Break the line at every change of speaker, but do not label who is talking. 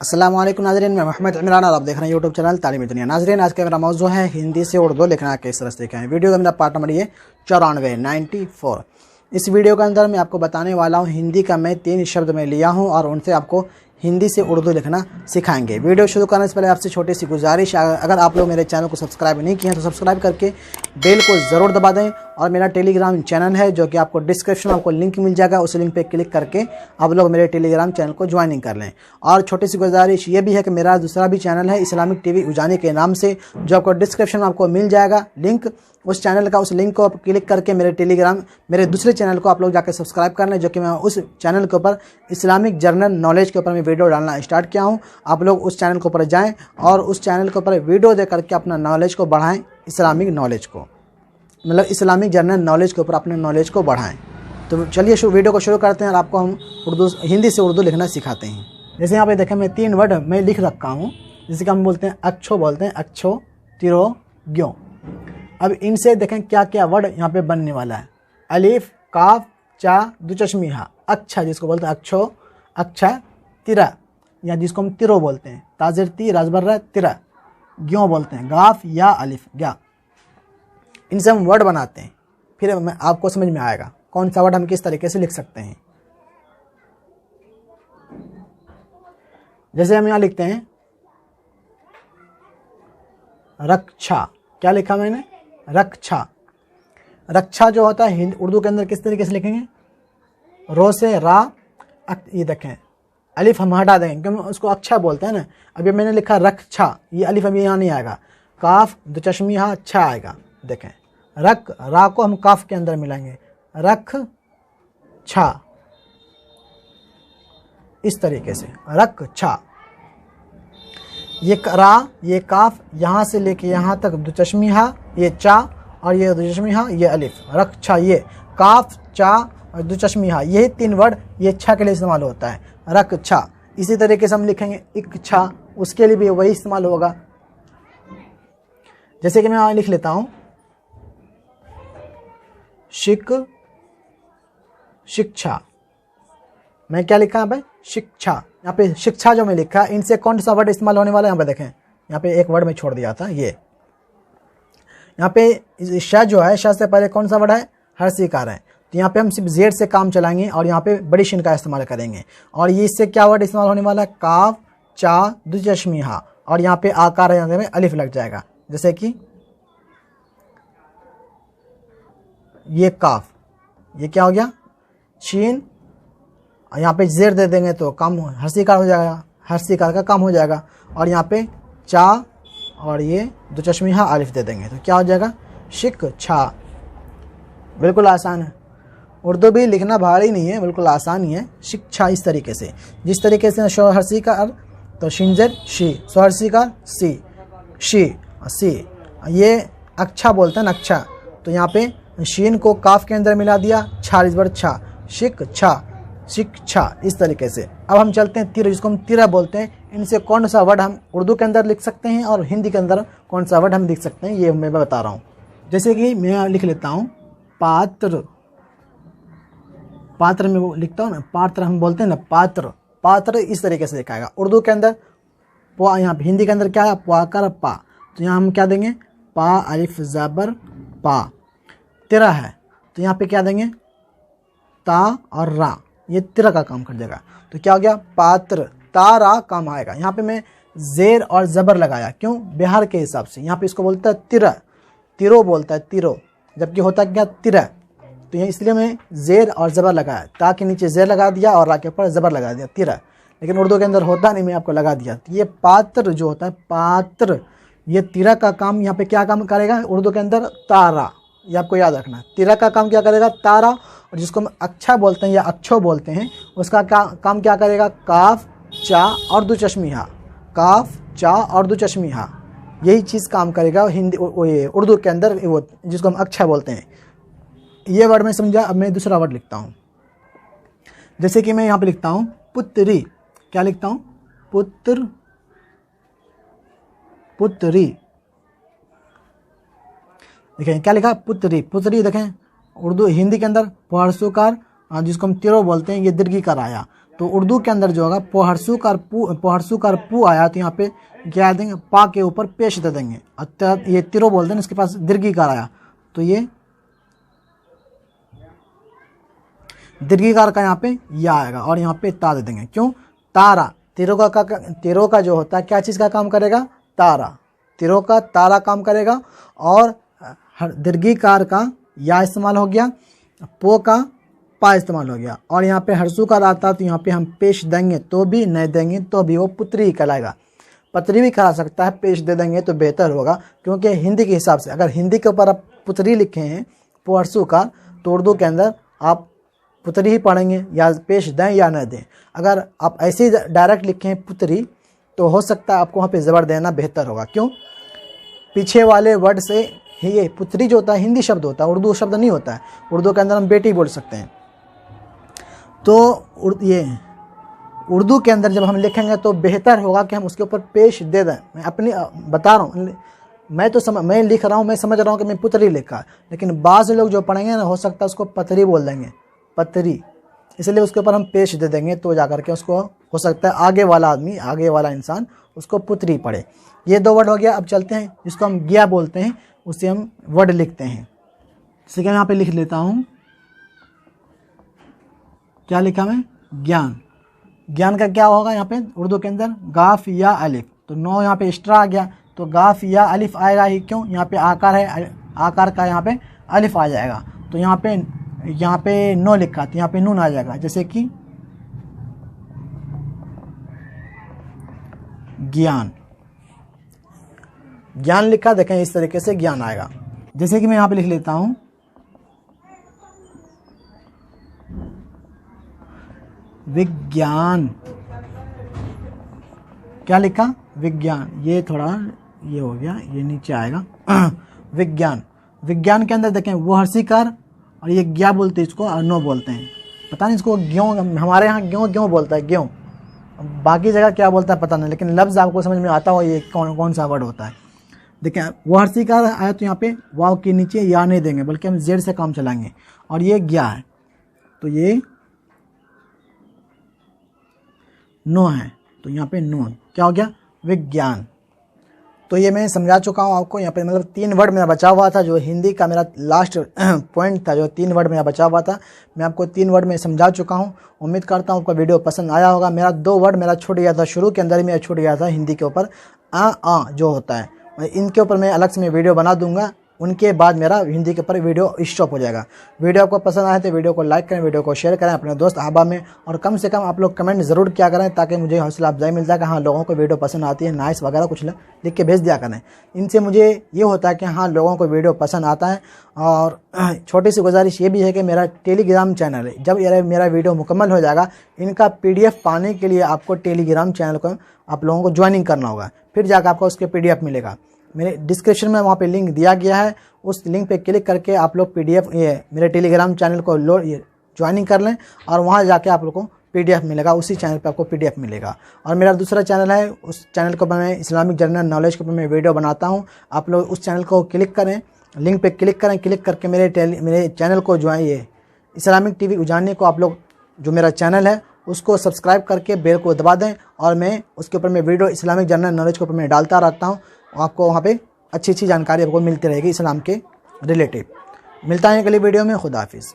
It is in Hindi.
अस्सलामुअलैकुम नाज़रीन, मैं मोहम्मद इमरान और आप देख रहे हैं यूट्यूब चैनल तालीमी दुनिया। नाज़रीन, आज का मेरा मौजू है हिंदी से उर्दू लिखना किस तरह से लिखें। वीडियो का मेरा पार्ट नंबर ये 94। इस वीडियो के अंदर मैं आपको बताने वाला हूँ हिंदी का मैं 3 शब्द में लिया हूँ और उनसे आपको हिंदी से उर्दू लिखना सिखाएंगे। वीडियो शुरू करने से पहले आपसे छोटी सी गुजारिश, अगर आप लोग मेरे चैनल को सब्सक्राइब नहीं किए हैं तो सब्सक्राइब करके बेल को ज़रूर दबा दें। और मेरा टेलीग्राम चैनल है जो कि आपको डिस्क्रिप्शन में आपको लिंक मिल जाएगा, उस लिंक पे क्लिक करके आप लोग मेरे टेलीग्राम चैनल को ज्वाइनिंग कर लें। और छोटी सी गुजारिश ये भी है कि मेरा दूसरा भी चैनल है इस्लामिक टीवी उजानी के नाम से, जो आपको डिस्क्रिप्शन में आपको मिल जाएगा लिंक उस चैनल का। उस लिंक को आप क्लिक करके मेरे दूसरे चैनल को आप लोग जाकर सब्सक्राइब कर लें, जो कि मैं उस चैनल के ऊपर इस्लामिक जर्नल नॉलेज के ऊपर मैं वीडियो डालना स्टार्ट किया हूँ। आप लोग उस चैनल के ऊपर जाएँ और उस चैनल के ऊपर वीडियो दे करके अपना नॉलेज को बढ़ाएँ, इस्लामिक नॉलेज को, मतलब इस्लामिक जर्नल नॉलेज के ऊपर अपने नॉलेज को बढ़ाएं। तो चलिए वीडियो को शुरू करते हैं और आपको हम हिंदी से उर्दू लिखना सिखाते हैं। जैसे यहाँ पे देखें, मैं 3 वर्ड मैं लिख रखा हूँ, जिसे कि हम बोलते हैं अच्छो, बोलते हैं अच्छो, तिरो, ग्यों। अब इनसे देखें क्या क्या वर्ड यहाँ पे बनने वाला है। अलिफ, काफ, चा, दुचश्मी हा। अच्छा जिसको बोलते हैं अच्छो, अच्छा, तिरा या जिसको हम तिरो बोलते हैं, ताजिर ती राजबर्रा तिरा। ग्यों बोलते हैं गाफ या अलिफ ग्या। इनसे हम वर्ड बनाते हैं, फिर आपको समझ में आएगा कौन सा वर्ड हम किस तरीके से लिख सकते हैं। जैसे हम यहाँ लिखते हैं रक्षा। क्या लिखा मैंने? रक्षा। रक्षा जो होता है उर्दू के अंदर किस तरीके से लिखेंगे? रो से रा, ये देखें अलिफ हम हटा देंगे क्योंकि उसको अच्छा बोलते हैं ना। अभी मैंने लिखा रक्षा, ये अलिफ अभी यहाँ नहीं आएगा। काफ दुचश्मी हा अच्छा आएगा। देखें रख, रा को हम काफ के अंदर मिलाएंगे, रख छा, इस तरीके से रख छा। ये रा, ये काफ, यहाँ से लेके यहाँ तक दुचश्मी हा, ये चा और ये दुचश्मी हा, ये अलिफ, रख छा। ये काफ, चा और दुचश्मी हा, यही 3 वर्ड ये छा के लिए इस्तेमाल होता है, रख छा। इसी तरीके से हम लिखेंगे इच्छा, उसके लिए भी वही इस्तेमाल होगा। जैसे कि मैं यहाँ लिख लेता हूँ शिक्षा। मैं क्या लिखा यहाँ पे? शिक्षा। यहाँ पे शिक्षा जो मैं लिखा, इनसे कौन सा वर्ड इस्तेमाल होने वाला है? यहाँ पे देखें, यहाँ पे एक वर्ड में छोड़ दिया था। ये यहाँ पे शाह जो है, शाह से पहले कौन सा वर्ड है? हर्षिकार है। तो यहाँ पे हम सिर्फ जेड से काम चलाएंगे और यहाँ पे बड़ी शिन का इस्तेमाल करेंगे। और ये इससे क्या वर्ड इस्तेमाल होने वाला है? काफ, चा, दुचश्मी हा, और यहाँ पे आकार है, यहाँ पे अलिफ लग जाएगा। जैसे कि ये काफ, ये क्या हो गया? चीन। यहाँ पे जेर दे देंगे तो काम हर्षिकार हो जाएगा, हर्षिकार का काम हो जाएगा। और यहाँ पे चा और ये दुचश्मी हा अलिफ दे देंगे तो क्या हो जाएगा? शिक्षा। बिल्कुल आसान है। उर्दू भी लिखना भारी नहीं है, बिल्कुल आसान ही है। शिक्षा इस तरीके से, जिस तरीके से हर्षिकार तो शिंजर शी, स्वहर्षिकार सी, शी। ये अच्छा बोलते हैं अच्छा, तो यहाँ पे शीन को काफ के अंदर मिला दिया, छा इस बार छा, शिक्षा, इस तरीके से। अब हम चलते हैं तिरा, जिसको हम तिरा बोलते हैं। इनसे कौन सा वर्ड हम उर्दू के अंदर लिख सकते हैं और हिंदी के अंदर कौन सा वर्ड हम लिख सकते हैं, ये मैं बता रहा हूँ। जैसे कि मैं लिख लेता हूँ पात्र। पात्र में लिखता हूँ ना, पात्र हम बोलते हैं ना, पात्र इस तरीके से लिखाएगा उर्दू के अंदर। यहाँ हिंदी के अंदर क्या है? पाकर पा, तो यहाँ हम क्या देंगे? पा अलिफ ज़बर पा। तिरा है तो यहाँ पे क्या देंगे? ता और रा, ये तिरा का काम कर देगा। तो क्या हो गया? पात्र, ता रा काम आएगा। यहाँ पे मैं जेर और ज़बर लगाया, क्यों? बिहार के हिसाब से यहाँ पे इसको बोलता है तिरा, तिरो बोलता है, तिरो, जबकि होता है क्या? तिरा। तो ये इसलिए मैं जेर और ज़बर लगाया, ता के नीचे जेर लगा दिया और रा के ऊपर ज़बर लगा दिया, तिरा। लेकिन उर्दू के अंदर होता नहीं, मैं आपको लगा दिया। तो ये पात्र जो होता है, पात्र, ये तिरा का काम यहाँ पे क्या काम करेगा उर्दू के अंदर? तारा। ये आपको याद रखना, तिरा का काम क्या करेगा? तारा। और जिसको हम अच्छा बोलते हैं या अच्छो बोलते हैं, उसका काम क्या करेगा? काफ, चा और दुचश्मी हा, काफ, चा और दुचश्मी हा, यही चीज़ काम करेगा हिंदी उर्दू के अंदर, वो जिसको हम अच्छा बोलते हैं। ये वर्ड में समझा। अब मैं दूसरा वर्ड लिखता हूँ। जैसे कि मैं यहाँ पे लिखता हूँ पुत्री। क्या लिखता हूँ? पुत्री। देखें क्या लिखा? पुत्री। देखें उर्दू हिंदी के अंदर परसुकार, जिसको हम तिरो बोलते हैं, ये दीर्घिकार आया। तो उर्दू के अंदर जो होगा पोहरसू कर पू आया तो यहाँ पे क्या देंगे, पा के ऊपर पेश दे देंगे। अर्थात ये तिरो बोलते हैं, इसके पास दीर्घिकार आया तो ये दीर्घिकार का यहाँ पे या आएगा और यहाँ पे ता दे देंगे। क्यों? तारा, तिरो का जो होता है क्या चीज़ का काम करेगा? तारा, तिरो का तारा काम करेगा। और दीर्घिकार का या इस्तेमाल हो गया, पो का पा इस्तेमाल हो गया। और यहाँ पे हर्षु का आता तो यहाँ पे हम पेश देंगे तो भी, नहीं देंगे तो भी वो पुत्री कहलाएगा। पत्री भी कहा सकता है, पेश दे देंगे तो बेहतर होगा, क्योंकि हिंदी के हिसाब से अगर हिंदी के ऊपर आप पुत्री लिखे हैं पोहरसू का, तो उर्दू के अंदर आप पुत्री ही पढ़ेंगे, या पेश दें या न दें। अगर आप ऐसे ही डायरेक्ट लिखें पुत्री तो हो सकता है आपको वहाँ पे ज़बर देना बेहतर होगा। क्यों? पीछे वाले वर्ड से ही ये पुत्री जो होता है हिंदी शब्द होता है, उर्दू शब्द नहीं होता है। उर्दू के अंदर हम बेटी बोल सकते हैं। तो ये उर्दू के अंदर जब हम लिखेंगे तो बेहतर होगा कि हम उसके ऊपर पेश दे दें। मैं अपनी बता रहा हूँ, मैं लिख रहा हूँ, मैं समझ रहा हूँ कि मैं पुत्री लिखा, लेकिन बाज़ लोग जो पढ़ेंगे ना, हो सकता है उसको पत्री बोल देंगे, पत्री, इसलिए उसके ऊपर हम पेश दे देंगे तो जाकर के उसको हो सकता है आगे वाला इंसान उसको पुत्री पढ़े। ये 2 वर्ड हो गया। अब चलते हैं जिसको हम ज्ञा बोलते हैं, उससे हम वर्ड लिखते हैं। जैसे कि मैं यहाँ पे लिख लेता हूँ, क्या लिखा मैं? ज्ञान। ज्ञान का क्या होगा यहाँ पे उर्दू के अंदर? गाफ या अलिफ। तो 9 यहाँ पे एक्स्ट्रा आ गया, तो गाफ या अलिफ आएगा ही। क्यों? यहाँ पे आकार है, आकार का यहाँ पे अलिफ आ जाएगा। तो यहाँ पे 9 लिखा तो यहाँ पे नून आ जाएगा। जैसे कि ज्ञान, ज्ञान लिखा, देखें इस तरीके से ज्ञान आएगा। जैसे कि मैं यहाँ पे लिख लेता हूँ विज्ञान। क्या लिखा? विज्ञान। ये थोड़ा ये हो गया, ये नीचे आएगा। विज्ञान। विज्ञान के अंदर देखें वो हर्षिकार और ये ज्ञा बोलते हैं इसको, और नो बोलते हैं। पता नहीं इसको ग्यों, हमारे यहाँ ग्यों बोलता है, ग्यों। बाकी जगह क्या बोलता है पता नहीं, लेकिन लफ्ज़ आपको समझ में आता हो ये कौन सा वर्ड होता है। देखें वो हर्षिकार आया तो यहाँ पे वाव के नीचे या नहीं देंगे, बल्कि हम जेड से काम चलाएंगे। और ये ज्ञा है तो ये नो है, तो यहाँ पे नो क्या हो गया? विज्ञान। तो ये मैं समझा चुका हूँ आपको। यहाँ पे मतलब 3 वर्ड मेरा बचा हुआ था, जो हिंदी का मेरा लास्ट पॉइंट था, जो 3 वर्ड मेरा बचा हुआ था, मैं आपको 3 वर्ड में समझा चुका हूँ। उम्मीद करता हूँ आपको वीडियो पसंद आया होगा। मेरा 2 वर्ड मेरा छूट गया था, शुरू के अंदर ही मेरा छूट गया था हिंदी के ऊपर, आ जो होता है। इनके ऊपर मैं अलग से मैं वीडियो बना दूंगा, उनके बाद मेरा हिंदी के ऊपर वीडियो स्टॉप हो जाएगा। वीडियो आपको पसंद आए तो वीडियो को लाइक करें, वीडियो को शेयर करें अपने दोस्त अहबाब में, और कम से कम आप लोग कमेंट ज़रूर किया करें, ताकि मुझे हौसला अफजाई मिलता है कि हाँ लोगों को वीडियो पसंद आती है, नाइस वगैरह कुछ लिख के भेज दिया करें। इनसे मुझे ये होता है कि हाँ लोगों को वीडियो पसंद आता है। और छोटी सी गुजारिश ये भी है कि मेरा टेलीग्राम चैनल है, जब मेरा वीडियो मुकम्मल हो जाएगा, इनका PDF पाने के लिए आपको टेलीग्राम चैनल को आप लोगों को ज्वाइनिंग करना होगा, फिर जाकर आपको उसके PDF मिलेगा। मेरे डिस्क्रिप्शन में वहाँ पे लिंक दिया गया है, उस लिंक पे क्लिक करके आप लोग PDF ये मेरे टेलीग्राम चैनल को ज्वाइनिंग कर लें, और वहाँ जाके आप लोग को PDF मिलेगा, उसी चैनल पे आपको PDF मिलेगा। और मेरा दूसरा चैनल है, उस चैनल को मैं इस्लामिक जनरल नॉलेज के ऊपर मैं वीडियो बनाता हूँ। आप लोग उस चैनल को क्लिक करें, लिंक पे क्लिक करें, क्लिक करके मेरे चैनल को इस्लामिक TV उजानने को आप लोग जो मेरा चैनल है उसको सब्सक्राइब करके बेल को दबा दें, और मैं उसके ऊपर मैं वीडियो इस्लामिक जनरल नॉलेज के ऊपर मैं डालता रहता हूँ। आपको वहाँ पे अच्छी जानकारी आपको मिलती रहेगी इस्लाम के रिलेटिव। मिलता है अगली वीडियो में। खुदा हाफिज़।